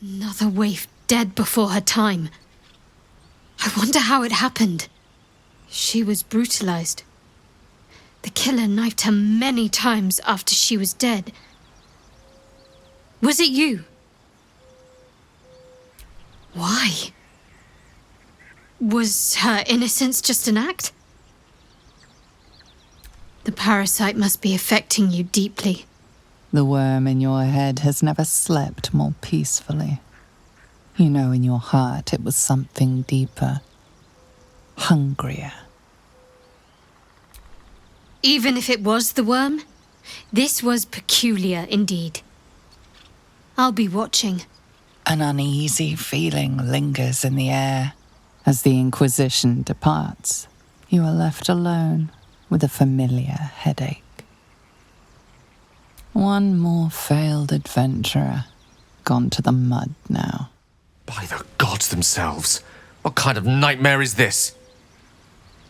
Another waif dead before her time. I wonder how it happened. She was brutalized. The killer knifed her many times after she was dead. Was it you? Why? Was her innocence just an act? The parasite must be affecting you deeply. The worm in your head has never slept more peacefully. You know in your heart it was something deeper, hungrier. Even if it was the worm, this was peculiar indeed. I'll be watching. An uneasy feeling lingers in the air. As the Inquisition departs, you are left alone with a familiar headache. One more failed adventurer, gone to the mud now. By the gods themselves, what kind of nightmare is this?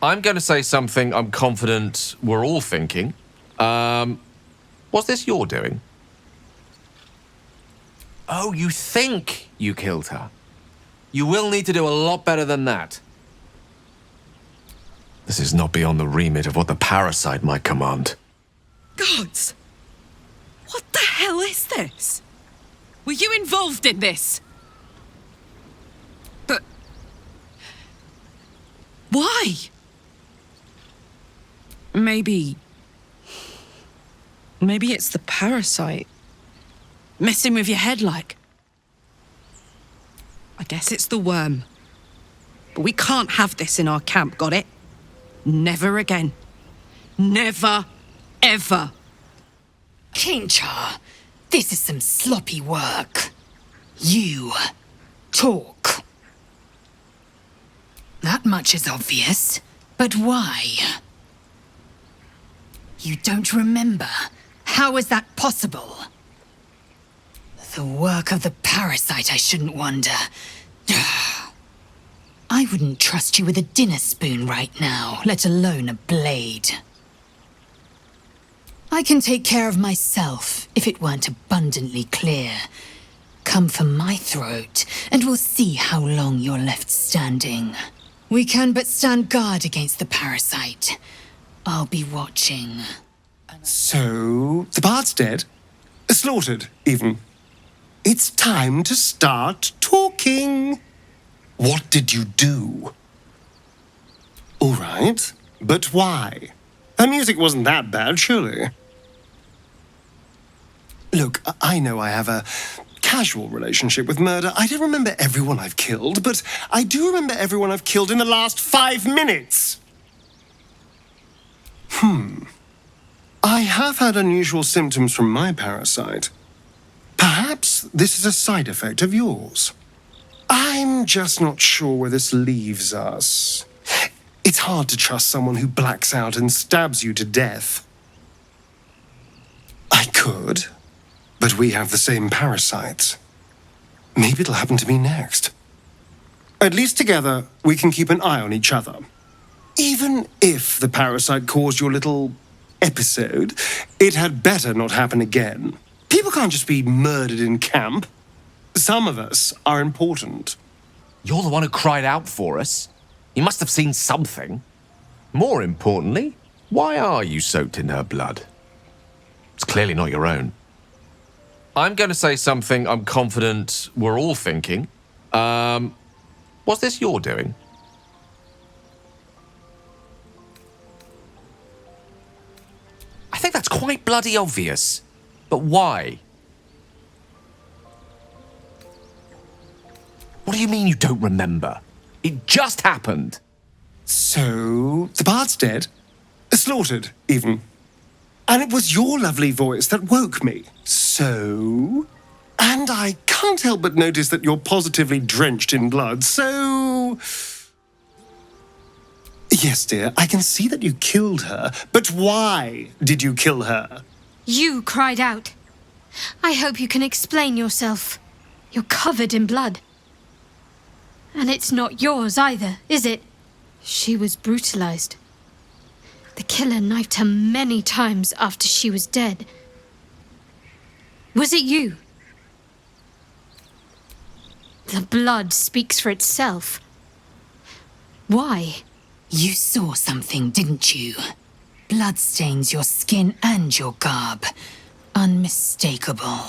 I'm going to say something I'm confident we're all thinking. Was this your doing? Oh, you think you killed her? You will need to do a lot better than that. This is not beyond the remit of what the parasite might command. Gods! What the hell is this? Were you involved in this? But... why? Maybe it's the parasite. Messing with your head like. I guess it's the worm. But we can't have this in our camp, got it? Never again. Never, ever. Kinchar, this is some sloppy work. You talk. That much is obvious, but why? You don't remember? How is that possible? The work of the parasite, I shouldn't wonder. I wouldn't trust you with a dinner spoon right now, let alone a blade. I can take care of myself, if it weren't abundantly clear. Come for my throat, and we'll see how long you're left standing. We can but stand guard against the parasite. I'll be watching. So, the bard's dead? Slaughtered, even. It's time to start talking. What did you do? All right, but why? That music wasn't that bad, surely. Look, I know I have a casual relationship with murder. I don't remember everyone I've killed, but I do remember everyone I've killed in the last 5 minutes. I have had unusual symptoms from my parasite. Perhaps this is a side effect of yours. I'm just not sure where this leaves us. It's hard to trust someone who blacks out and stabs you to death. I could, but we have the same parasites. Maybe it'll happen to me next. At least together, we can keep an eye on each other. Even if the parasite caused your little episode, it had better not happen again. People can't just be murdered in camp. Some of us are important. You're the one who cried out for us. You must have seen something. More importantly, why are you soaked in her blood? It's clearly not your own. I'm going to say something I'm confident we're all thinking. Was this your doing? I think that's quite bloody obvious. But why? What do you mean you don't remember? It just happened. So, the bard's dead. Slaughtered, even. And it was your lovely voice that woke me. So... And I can't help but notice that you're positively drenched in blood, so... Yes, dear, I can see that you killed her, but why did you kill her? You cried out. I hope you can explain yourself. You're covered in blood. And it's not yours either, is it? She was brutalized. The killer knifed her many times after she was dead. Was it you? The blood speaks for itself. Why? You saw something, didn't you? Blood stains your skin and your garb. Unmistakable.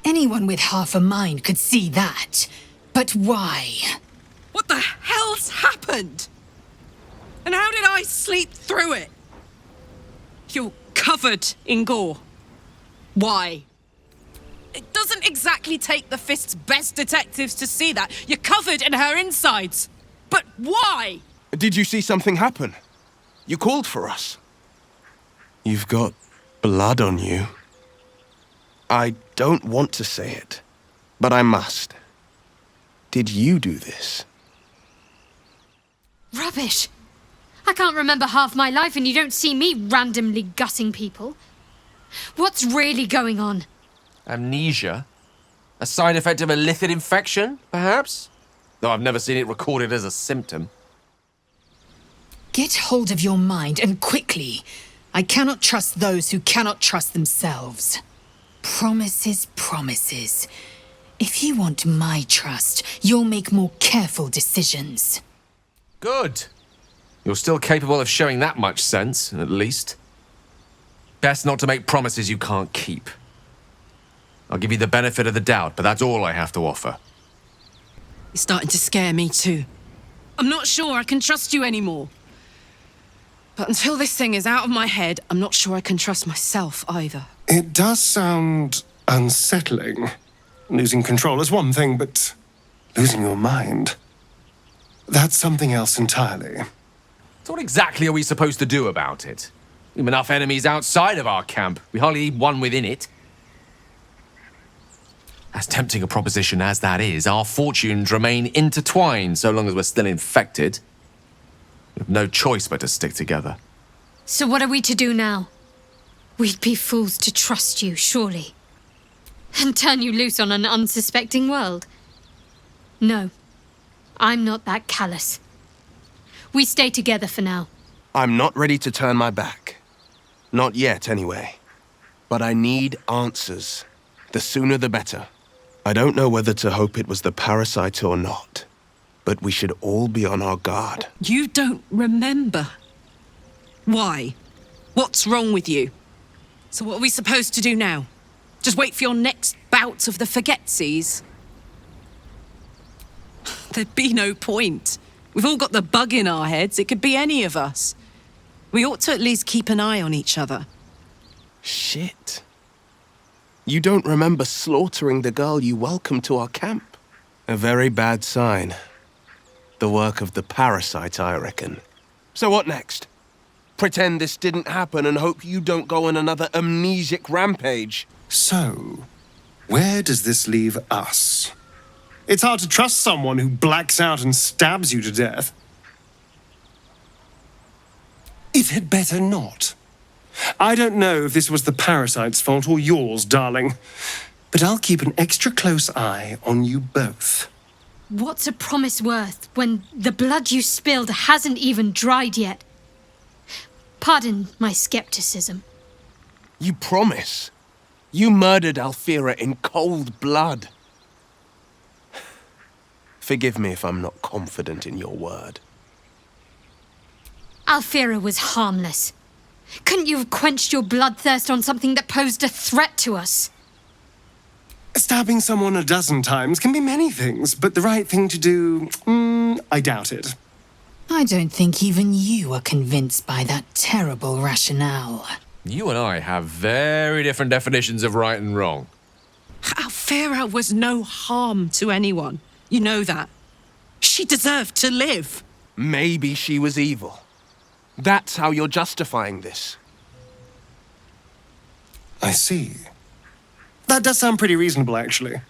Anyone with half a mind could see that. But why? What the hell's happened? And how did I sleep through it? You're covered in gore. Why? It doesn't exactly take the Fist's best detectives to see that. You're covered in her insides. But why? Did you see something happen? You called for us. You've got blood on you. I don't want to say it, but I must. Did you do this? Rubbish! I can't remember half my life and you don't see me randomly gutting people. What's really going on? Amnesia? A side effect of a lithid infection, perhaps? Though I've never seen it recorded as a symptom. Get hold of your mind, and quickly. I cannot trust those who cannot trust themselves. Promises, promises. If you want my trust, you'll make more careful decisions. Good. You're still capable of showing that much sense, at least. Best not to make promises you can't keep. I'll give you the benefit of the doubt, but that's all I have to offer. You're starting to scare me too. I'm not sure I can trust you anymore. But until this thing is out of my head, I'm not sure I can trust myself either. It does sound unsettling. Losing control is one thing, but losing your mind, that's something else entirely. So what exactly are we supposed to do about it? We have enough enemies outside of our camp. We hardly need one within it. As tempting a proposition as that is, our fortunes remain intertwined so long as we're still infected. We have no choice but to stick together. So what are we to do now? We'd be fools to trust you, surely. And turn you loose on an unsuspecting world. No, I'm not that callous. We stay together for now. I'm not ready to turn my back. Not yet, anyway. But I need answers. The sooner the better. I don't know whether to hope it was the parasite or not, but we should all be on our guard. You don't remember. Why? What's wrong with you? So what are we supposed to do now? Just wait for your next bout of the forgetsies? There'd be no point. We've all got the bug in our heads. It could be any of us. We ought to at least keep an eye on each other. Shit. You don't remember slaughtering the girl you welcomed to our camp? A very bad sign. The work of the parasite, I reckon. So what next? Pretend this didn't happen and hope you don't go on another amnesic rampage. So, where does this leave us? It's hard to trust someone who blacks out and stabs you to death. It had better not. I don't know if this was the parasite's fault or yours, darling, but I'll keep an extra close eye on you both. What's a promise worth when the blood you spilled hasn't even dried yet? Pardon my skepticism. You promise? You murdered Alfira in cold blood. Forgive me if I'm not confident in your word. Alfira was harmless. Couldn't you have quenched your bloodthirst on something that posed a threat to us? Stabbing someone a dozen times can be many things, but the right thing to do, I doubt it. I don't think even you are convinced by that terrible rationale. You and I have very different definitions of right and wrong. Alfira was no harm to anyone. You know that. She deserved to live. Maybe she was evil. That's how you're justifying this. I see. That does sound pretty reasonable, actually.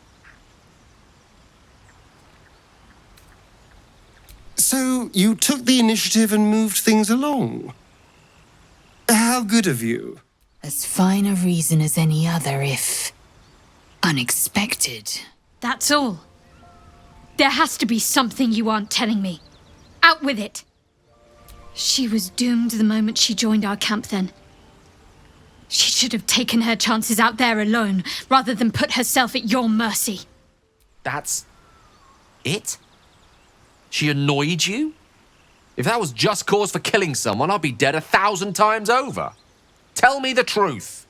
So, you took the initiative and moved things along. How good of you. As fine a reason as any other, if unexpected. That's all. There has to be something you aren't telling me. Out with it. She was doomed the moment she joined our camp then. She should have taken her chances out there alone, rather than put herself at your mercy. That's it? She annoyed you? If that was just cause for killing someone, I'd be dead 1,000 times over. Tell me the truth.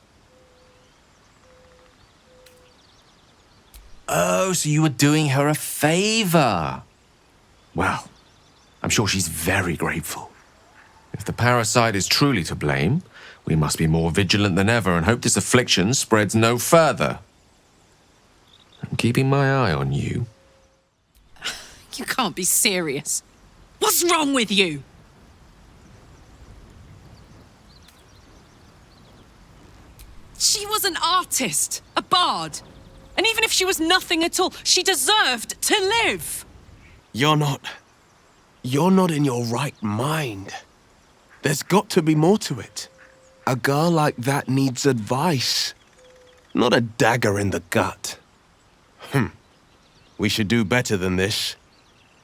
Oh, so you were doing her a favor. Well, I'm sure she's very grateful. If the parasite is truly to blame, we must be more vigilant than ever and hope this affliction spreads no further. I'm keeping my eye on you. You can't be serious. What's wrong with you? She was an artist, a bard. And even if she was nothing at all, she deserved to live. You're not in your right mind. There's got to be more to it. A girl like that needs advice, not a dagger in the gut. We should do better than this.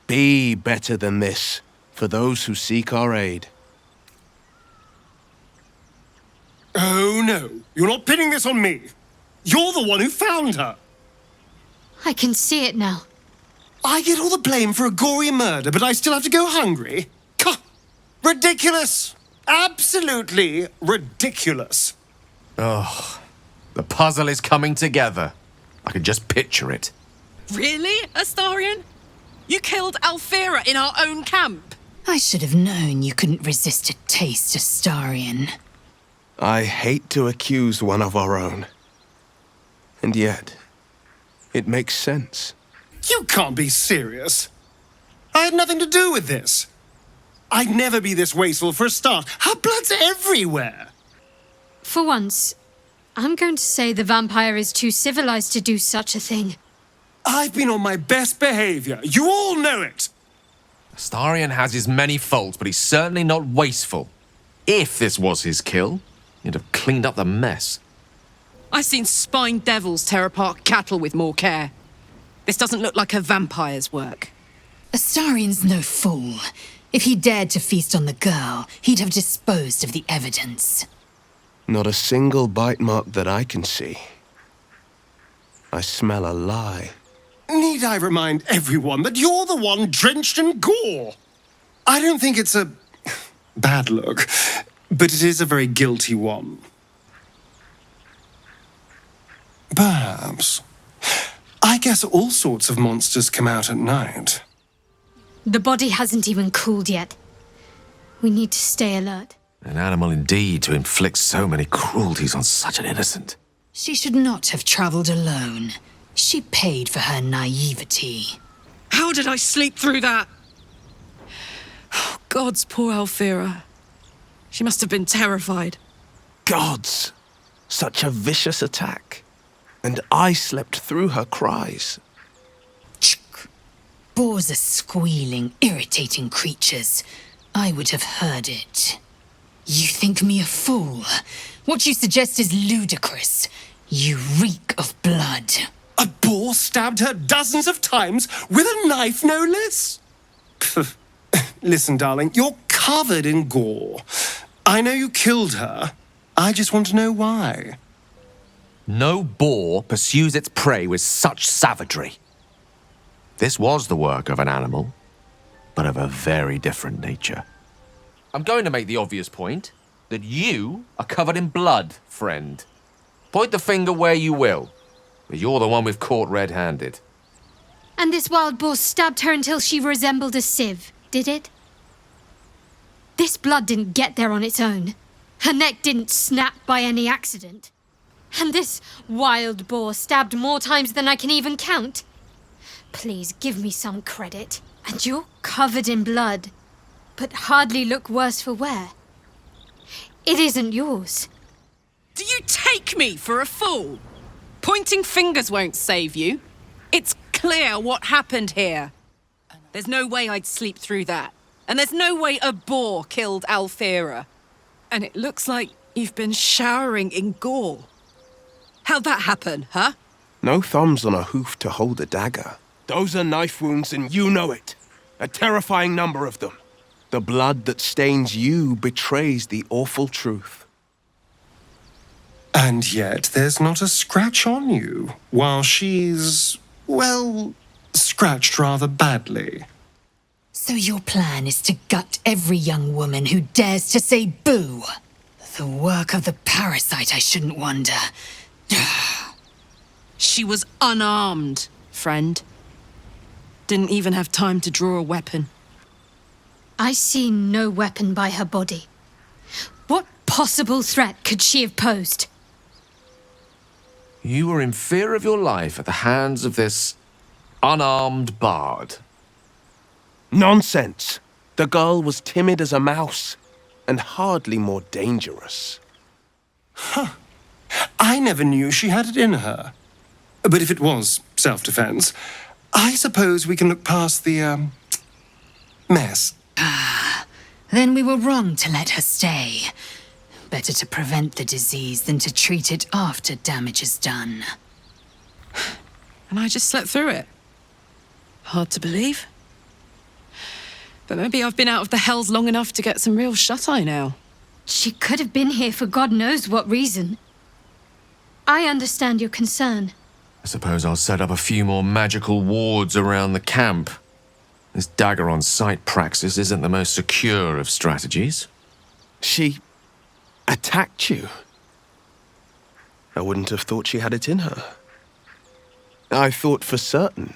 Be better than this for those who seek our aid. Oh no, you're not pinning this on me. You're the one who found her. I can see it now. I get all the blame for a gory murder, but I still have to go hungry? Ridiculous! Absolutely ridiculous. Oh, the puzzle is coming together. I can just picture it. Really, Astarion? You killed Alfira in our own camp. I should have known you couldn't resist a taste, Astarion. I hate to accuse one of our own. And yet, it makes sense. You can't be serious. I had nothing to do with this. I'd never be this wasteful for a start. Her blood's everywhere. For once, I'm going to say the vampire is too civilized to do such a thing. I've been on my best behavior. You all know it. Astarion has his many faults, but he's certainly not wasteful. If this was his kill, he'd have cleaned up the mess. I've seen spine devils tear apart cattle with more care. This doesn't look like a vampire's work. Astarion's no fool. If he dared to feast on the girl, he'd have disposed of the evidence. Not a single bite mark that I can see. I smell a lie. Need I remind everyone that you're the one drenched in gore? I don't think it's a bad look, but it is a very guilty one. Perhaps. I guess all sorts of monsters come out at night. The body hasn't even cooled yet. We need to stay alert. An animal indeed to inflict so many cruelties on such an innocent. She should not have traveled alone. She paid for her naivety. How did I sleep through that? Oh, God's poor Alfira. She must have been terrified. Gods! Such a vicious attack. And I slept through her cries. Boars are squealing, irritating creatures. I would have heard it. You think me a fool? What you suggest is ludicrous. You reek of blood. A boar stabbed her dozens of times with a knife, no less. Listen, darling, you're covered in gore. I know you killed her. I just want to know why. No boar pursues its prey with such savagery. This was the work of an animal, but of a very different nature. I'm going to make the obvious point that you are covered in blood, friend. Point the finger where you will, but you're the one we've caught red-handed. And this wild boar stabbed her until she resembled a sieve, did it? This blood didn't get there on its own. Her neck didn't snap by any accident. And this wild boar stabbed more times than I can even count. Please give me some credit. And you're covered in blood, but hardly look worse for wear. It isn't yours. Do you take me for a fool? Pointing fingers won't save you. It's clear what happened here. There's no way I'd sleep through that. And there's no way a boar killed Alfira. And it looks like you've been showering in gore. How'd that happen, huh? No thumbs on a hoof to hold a dagger. Those are knife wounds and you know it. A terrifying number of them. The blood that stains you betrays the awful truth. And yet there's not a scratch on you, while she's well, scratched rather badly. So your plan is to gut every young woman who dares to say boo? The work of the parasite, I shouldn't wonder. She was unarmed, friend. Didn't even have time to draw a weapon. I see no weapon by her body. What possible threat could she have posed? You were in fear of your life at the hands of this unarmed bard. Nonsense! The girl was timid as a mouse, and hardly more dangerous. I never knew she had it in her. But if it was self-defense, I suppose we can look past the, mess. Then we were wrong to let her stay. Better to prevent the disease than to treat it after damage is done. And I just slept through it. Hard to believe. But maybe I've been out of the hells long enough to get some real shut-eye now. She could have been here for God knows what reason. I understand your concern. I suppose I'll set up a few more magical wards around the camp. This dagger-on-sight praxis isn't the most secure of strategies. She attacked you. I wouldn't have thought she had it in her. I thought for certain